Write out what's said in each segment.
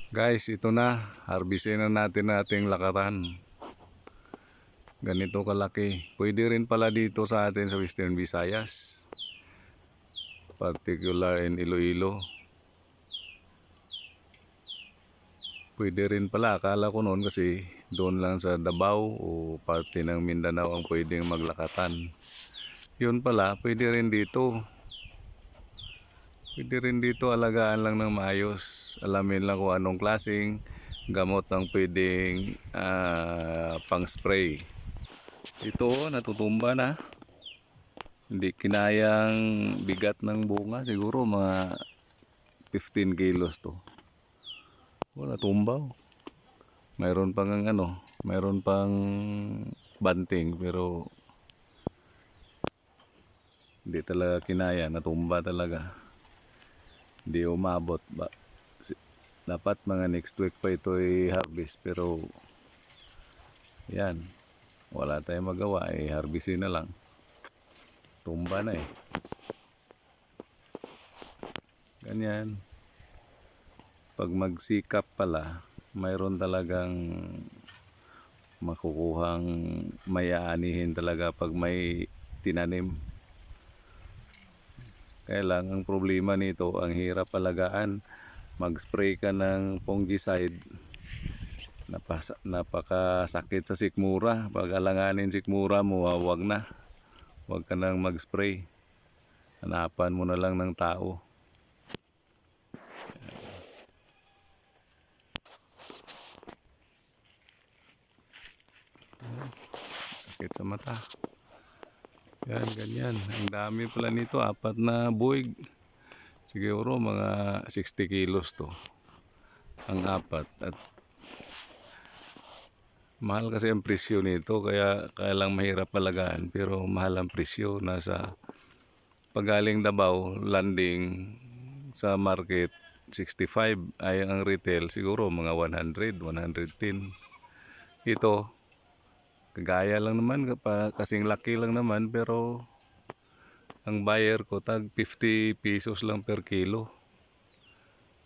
Guys, ito na. Harvestin na natin ating lakaran. Ganito kalaki. Pwede rin pala dito sa atin sa Western Visayas. Particular in Iloilo. Pwede rin pala. Akala ko noon kasi doon lang sa Davao o parte ng Mindanao ang pwedeng maglakatan. Yun pala, pwede rin dito. Pwede rin dito, alagaan lang ng maayos. Alamin lang kung anong klaseng gamot ang pwedeng pang spray. Ito, natutumba na. Hindi kinayang bigat ng bunga. Siguro mga 15 kilos to. Wala tumbaw. Mayroon pang mayroon pang banting pero hindi talaga kinaya. Natumba talaga. Hindi umabot ba. Dapat mga next week pa ito i-harvest pero yan, wala tayong magawa, harvestin na lang. Tumba na ganyan. Pag magsikap pala, mayroon talagang makukuhang mayaanihin talaga pag may tinanim. Kaya lang ang problema nito, ang hirap alagaan. Mag-spray ka ng fungicide, napakasakit sa sikmura. Pag alanganin sikmura mo, wag na. Wag ka nang mag-spray. Hanapan mo na lang ng tao. Sakit sa mata. Yan, ganyan. Ang dami pala nito. 4 na buwig. Siguro mga 60 kilos to. Ang 4. At mahal kasi ang presyo nito. Kaya lang mahirap alagaan. Pero mahal ang presyo. Nasa pagaling Davao, landing sa market 65. Ay ang retail siguro mga 100, 110. Ito, kagaya lang naman, kasing laki lang naman, pero ang buyer ko tag 50 pesos lang per kilo.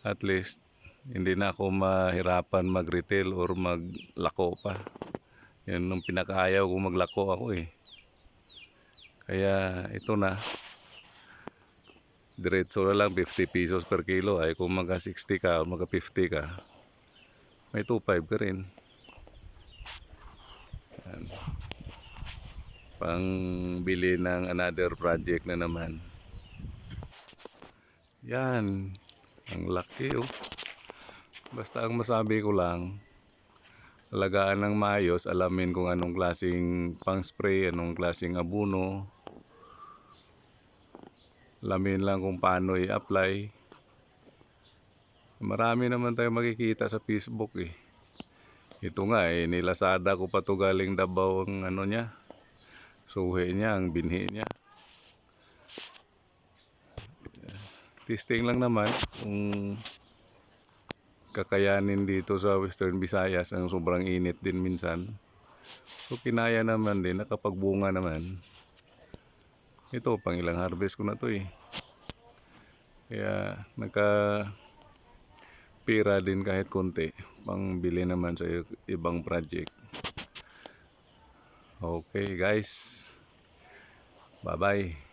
At least hindi na ako mahirapan mag-retail or maglako pa. Yan ang pinakaayaw ko, maglako ako Kaya ito na, diretso na lang 50 pesos per kilo. Ay kung mga 60 ka o mga 50 ka, may 2.5 ka rin. Yan. Pang bili ng another project na naman. Yan, ang laki Basta ang masabi ko lang, alagaan ng maayos, alamin kung anong klaseng pang spray, anong klaseng abono. Alamin lang kung paano i-apply. Marami naman tayo makikita sa Facebook Ito nga nilasada ko pa to galing Davao ang niya. Suhi niya, ang binhi niya. Testing lang naman kung kakayanin dito sa Western Visayas. Ang sobrang init din minsan. So kinaya naman din, nakapagbunga naman. Ito, pang ilang harvest ko na to Kaya pira din kahit konti. Pang bili naman sa ibang project. Okay guys. Bye-bye.